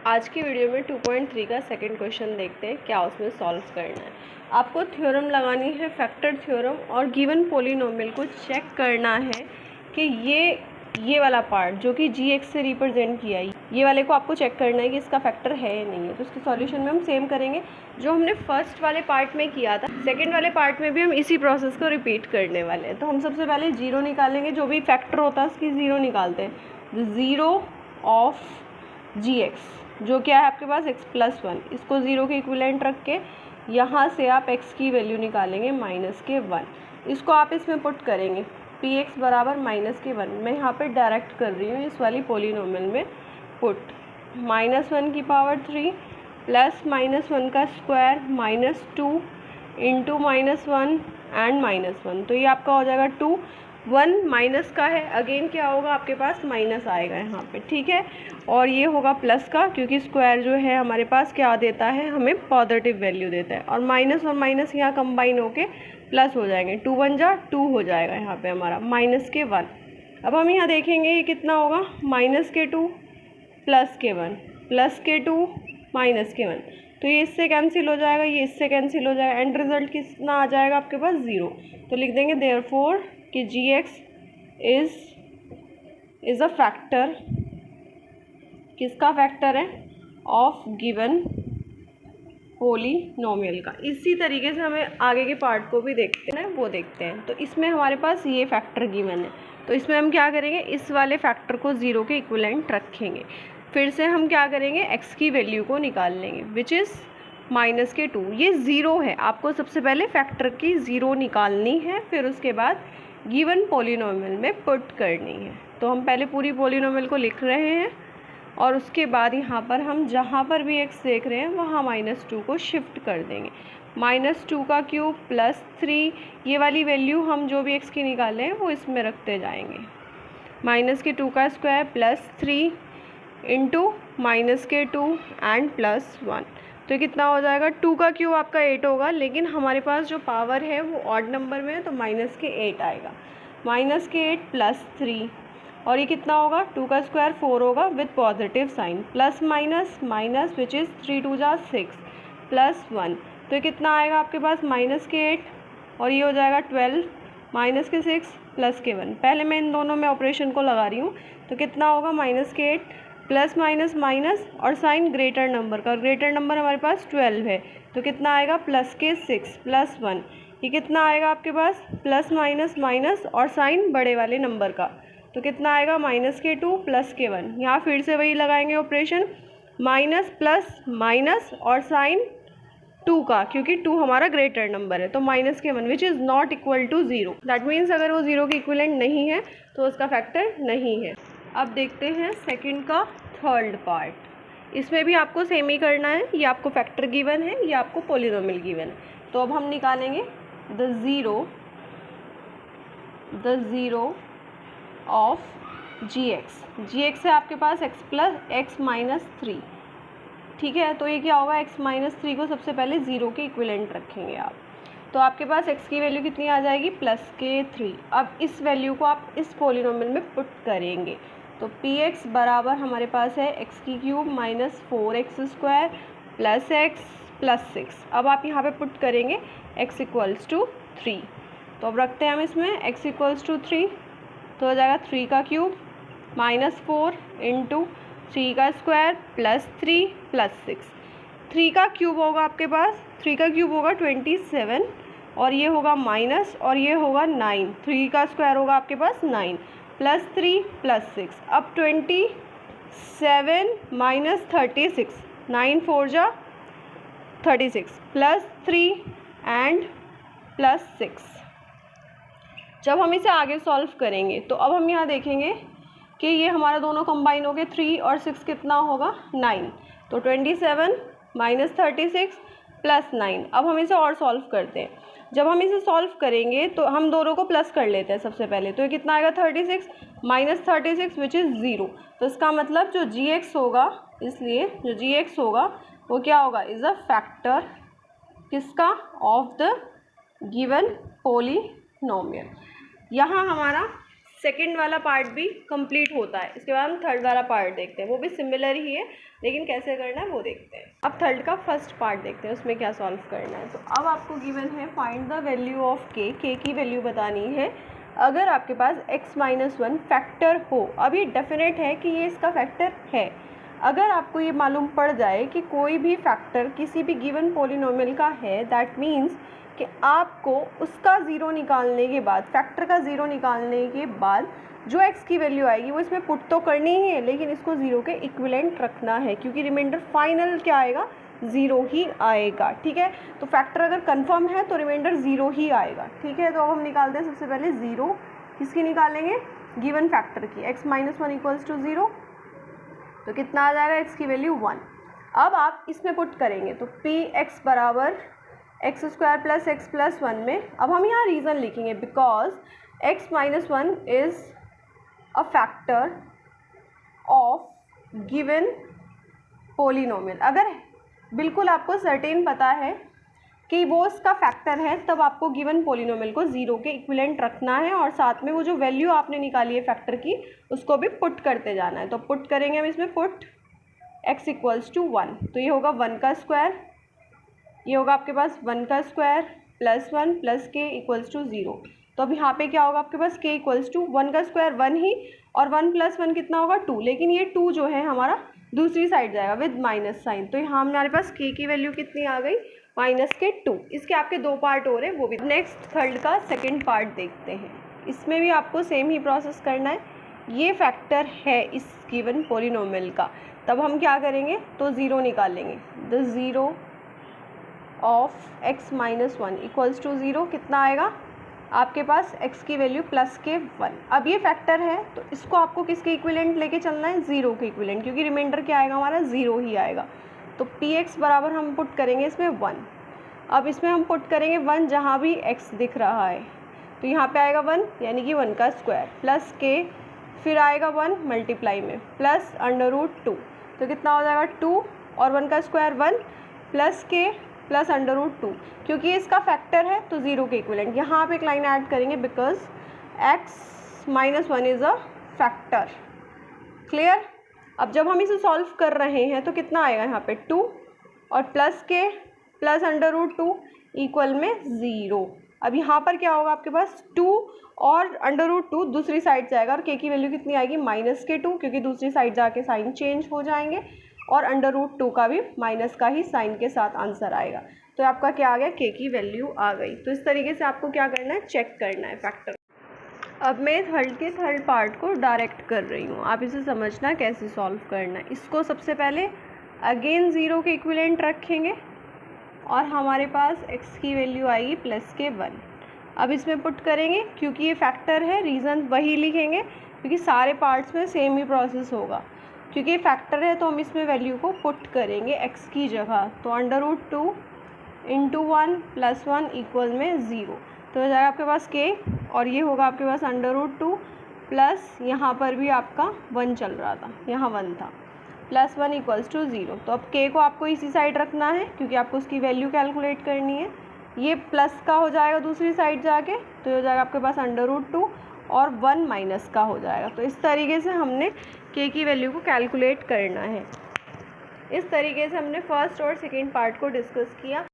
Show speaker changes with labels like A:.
A: आज की वीडियो में 2.3 का सेकंड क्वेश्चन देखते हैं क्या उसमें सॉल्व करना है। आपको थ्योरम लगानी है, फैक्टर थ्योरम, और गिवन पॉलिनोमियल को चेक करना है कि ये वाला पार्ट जो कि gx से रिप्रेजेंट किया है, ये वाले को आपको चेक करना है कि इसका फैक्टर है या नहीं है। तो इसके सॉल्यूशन में हम सेम करेंगे जो हमने फर्स्ट वाले पार्ट में किया था। सेकेंड वाले पार्ट में भी हम इसी प्रोसेस को रिपीट करने वाले हैं। तो हम सबसे पहले जीरो निकालेंगे, जो भी फैक्टर होता है उसकी ज़ीरो निकालते हैं। ज़ीरो ऑफ gx जो क्या है आपके पास x+1, इसको ज़ीरो के इक्विवेलेंट रख के यहाँ से आप x की वैल्यू निकालेंगे -1। इसको आप इसमें पुट करेंगे, px बराबर -1। मैं यहाँ पे डायरेक्ट कर रही हूँ इस वाली पॉलिनोमियल में पुट। -1 की पावर 3 प्लस -1 का स्क्वायर -2 इंटू -1 एंड -1, तो ये आपका हो जाएगा 2। 1 माइनस का है, अगेन क्या होगा आपके पास माइनस आएगा यहाँ पे, ठीक है। और ये होगा प्लस का, क्योंकि स्क्वायर जो है हमारे पास क्या देता है, हमें पॉजिटिव वैल्यू देता है। और माइनस यहाँ कंबाइन होके प्लस हो जाएंगे, 2 1 जा 2 हो जाएगा यहाँ पे हमारा -1। अब हम यहाँ देखेंगे ये कितना होगा, -2 +1 +2 -1, तो ये इससे कैंसिल हो जाएगा, ये इससे कैंसिल हो जाएगा, एंड रिजल्ट कितना आ जाएगा आपके पास 0। तो लिख देंगे देयरफॉर कि gx इज़ अ फैक्टर, किसका फैक्टर है, ऑफ गिवन पॉलिनोमियल का। इसी तरीके से हमें आगे के पार्ट को भी देखते हैं, वो देखते हैं। तो इसमें हमारे पास ये फैक्टर गिवन है, तो इसमें हम क्या करेंगे, इस वाले फैक्टर को ज़ीरो के इक्विवेलेंट रखेंगे। फिर से हम क्या करेंगे, x की वैल्यू को निकाल लेंगे विच इज़ -2। ये ज़ीरो है, आपको सबसे पहले फैक्टर की ज़ीरो निकालनी है, फिर उसके बाद गिवन पॉलिनोमियल में पुट करनी है। तो हम पहले पूरी पॉलिनोमियल को लिख रहे हैं और उसके बाद यहाँ पर हम जहाँ पर भी x देख रहे हैं वहाँ -2 को शिफ्ट कर देंगे। -2 का क्यूब +3, ये वाली वैल्यू हम जो भी x की निकाले हैं वो इसमें रखते जाएंगे। -2 का स्क्वायर +3 इंटू -2 एंड +1, तो कितना हो जाएगा, 2 का क्यूब आपका 8 होगा, लेकिन हमारे पास जो पावर है वो ऑड नंबर में है तो -8 आएगा। -8 +3, और ये कितना होगा, 2 का स्क्वायर 4 होगा with positive sign, plus minus which is 3 2 जा 6 +1, तो ये कितना आएगा आपके पास -8, और ये हो जाएगा 12 -6 +1। पहले मैं इन दोनों में ऑपरेशन को लगा रही हूँ, तो कितना होगा -8 प्लस माइनस और साइन ग्रेटर नंबर का, ग्रेटर नंबर हमारे पास 12 है, तो कितना आएगा +6 +1, ये कितना आएगा आपके पास प्लस माइनस और साइन बड़े वाले नंबर का, तो कितना आएगा -2 +1। यहाँ फिर से वही लगाएंगे ऑपरेशन, माइनस प्लस माइनस और साइन 2 का, क्योंकि 2 हमारा ग्रेटर नंबर है, तो -1 which is not equal to 0। That means अगर वो 0 के इक्विवेलेंट नहीं है तो उसका फैक्टर नहीं है। अब देखते हैं सेकंड का थर्ड पार्ट। इसमें भी आपको सेम ही करना है, ये आपको फैक्टर गिवन है, ये आपको पॉलिनोमियल गिवन है। तो अब हम निकालेंगे द ज़ीरो ऑफ gx है आपके पास x+3, ठीक है। तो ये क्या होगा, x-3 को सबसे पहले 0 के इक्विवेलेंट रखेंगे आप, तो आपके पास x की वैल्यू कितनी आ जाएगी +3। अब इस वैल्यू को आप इस पॉलिनोमियल में पुट करेंगे, तो px बराबर हमारे पास है x³ -4x² +x +6। अब आप यहाँ पे पुट करेंगे x = 3, तो अब रखते हैं हम इसमें x = 3, तो हो जाएगा 3 का क्यूब -4 इंटू 3 का स्क्वायर +3 +6। 3 का क्यूब होगा आपके पास, 3 का क्यूब होगा 27, और ये होगा माइनस, और ये होगा 9। 3 का स्क्वायर होगा आपके पास 9 +3 +6। अब 27 -36, 9 4 जा 36 +3 एंड +6। जब हम इसे आगे सॉल्व करेंगे तो अब हम यहाँ देखेंगे कि ये हमारा दोनों कंबाइन हो गए, 3 और 6 कितना होगा 9, तो 27 -36 +9। अब हम इसे और सॉल्व करते हैं। जब हम इसे सॉल्व करेंगे तो हम दोनों को प्लस कर लेते हैं सबसे पहले, तो ये कितना आएगा 36 -36 विच इज़ 0। तो इसका मतलब जो gx होगा, इसलिए जो gx होगा वो क्या होगा, इज़ अ फैक्टर किसका, ऑफ द गिवन पॉलिनोमियल। यहाँ हमारा सेकंड वाला पार्ट भी कंप्लीट होता है। इसके बाद हम थर्ड वाला पार्ट देखते हैं, वो भी सिमिलर ही है लेकिन कैसे करना है वो देखते हैं। अब थर्ड का फर्स्ट पार्ट देखते हैं, उसमें क्या सॉल्व करना है। तो अब आपको गिवन है फाइंड द वैल्यू ऑफ के की वैल्यू बतानी है अगर आपके पास x-1 फैक्टर हो। अभी डेफिनेट है कि ये इसका फैक्टर है। अगर आपको ये मालूम पड़ जाए कि कोई भी फैक्टर किसी भी गिवन पॉलिनोमियल का है, दैट मीन्स कि आपको उसका ज़ीरो निकालने के बाद, फैक्टर का ज़ीरो निकालने के बाद जो x की वैल्यू आएगी वो इसमें पुट तो करनी ही है, लेकिन इसको ज़ीरो के इक्विवेलेंट रखना है, क्योंकि रिमाइंडर फाइनल क्या आएगा, ज़ीरो ही आएगा। ठीक है, तो फैक्टर अगर कंफर्म है तो रिमाइंडर ज़ीरो ही आएगा। ठीक है, तो अब हम निकालते हैं सबसे पहले ज़ीरो। किसकी निकालेंगे, गिवन फैक्टर की। x-1 इक्वल्स टू ज़ीरो, तो कितना आ जाएगा, x की वैल्यू 1। अब आप इसमें पुट करेंगे तो px बराबर x² प्लस x प्लस 1 में। अब हम यहाँ रीज़न लिखेंगे because x-1 is a factor of given polynomial. अगर बिल्कुल आपको सर्टेन पता है कि वो इसका फैक्टर है, तब आपको गिवन पोलिनोमियल को ज़ीरो के इक्विवेलेंट रखना है और साथ में वो जो वैल्यू आपने निकाली है फैक्टर की उसको भी पुट करते जाना है। तो पुट करेंगे हम इसमें, पुट x इक्वल्स टू 1, तो ये होगा 1 का स्क्वायर, ये होगा आपके पास 1 का square plus 1 plus k equals to 0। तो अब यहाँ पे क्या होगा आपके पास, k इक्वल्स टू 1 का स्क्वायर 1 ही, और 1 प्लस 1 कितना होगा 2, लेकिन ये 2 जो है हमारा दूसरी साइड जाएगा विद माइनस साइन। तो यहाँ हमारे पास k की वैल्यू कितनी आ गई, माइनस के 2। इसके आपके दो पार्ट हो रहे हैं, वो भी। नेक्स्ट थर्ड का सेकेंड पार्ट देखते हैं। इसमें भी आपको सेम ही प्रोसेस करना है। ये फैक्टर है इस गिवन पोलिनोमियल का, तब हम क्या करेंगे, तो ज़ीरो निकालेंगे। The zero of x-1 equals to 0 कितना आएगा आपके पास, x की वैल्यू प्लस के 1। अब ये फैक्टर है तो इसको आपको किसके इक्विवेलेंट लेके चलना है, ज़ीरो के इक्विवेलेंट, क्योंकि रिमाइंडर क्या आएगा हमारा, ज़ीरो ही आएगा। तो px बराबर हम पुट करेंगे इसमें 1। अब इसमें हम पुट करेंगे 1 जहाँ भी x दिख रहा है, तो यहाँ पे आएगा 1 यानी कि 1 का स्क्वायर प्लस k, फिर आएगा 1 मल्टीप्लाई में प्लस √2, तो कितना हो जाएगा 2 और 1 का स्क्वायर 1 प्लस k प्लस √2। क्योंकि इसका फैक्टर है तो ज़ीरो के इक्विवेलेंट। यहाँ पे एक लाइन ऐड करेंगे because x-1 is a factor. Clear. अब जब हम इसे सॉल्व कर रहे हैं तो कितना आएगा यहाँ पे 2 और प्लस के प्लस √2 इक्वल में 0। अब यहाँ पर क्या होगा आपके पास, 2 और √2 दूसरी साइड जाएगा और k की वैल्यू कितनी आएगी, माइनस के 2, क्योंकि दूसरी साइड जाके साइन चेंज हो जाएंगे, और √2 का भी माइनस का ही साइन के साथ आंसर आएगा। तो आपका क्या आ गया, k की वैल्यू आ गई। तो इस तरीके से आपको क्या करना है, चेक करना है फैक्टर। अब मैं थर्ड पार्ट को डायरेक्ट कर रही हूँ, आप इसे समझना कैसे सॉल्व करना है। इसको सबसे पहले अगेन ज़ीरो के इक्विवेलेंट रखेंगे और हमारे पास x की वैल्यू आएगी प्लस के 1। अब इसमें पुट करेंगे, क्योंकि ये फैक्टर है, रीज़न वही लिखेंगे क्योंकि सारे पार्ट्स में सेम ही प्रोसेस होगा। क्योंकि ये फैक्टर है तो हम इसमें वैल्यू को पुट करेंगे x की जगह, तो √2 इंटू 1 प्लस 1 इक्वल में 0, तो हो जाएगा आपके पास k, और ये होगा आपके पास √2 प्लस यहाँ पर भी आपका 1 चल रहा था, यहाँ 1 था, प्लस 1 इक्वल्स टू 0। तो अब k को आपको इसी साइड रखना है क्योंकि आपको उसकी वैल्यू कैलकुलेट करनी है। ये प्लस का हो जाएगा दूसरी साइड जाके, तो हो जाएगा आपके पास √2 और 1 माइनस का हो जाएगा। तो इस तरीके से हमने k की वैल्यू को कैलकुलेट करना है। इस तरीके से हमने फर्स्ट और सेकेंड पार्ट को डिस्कस किया।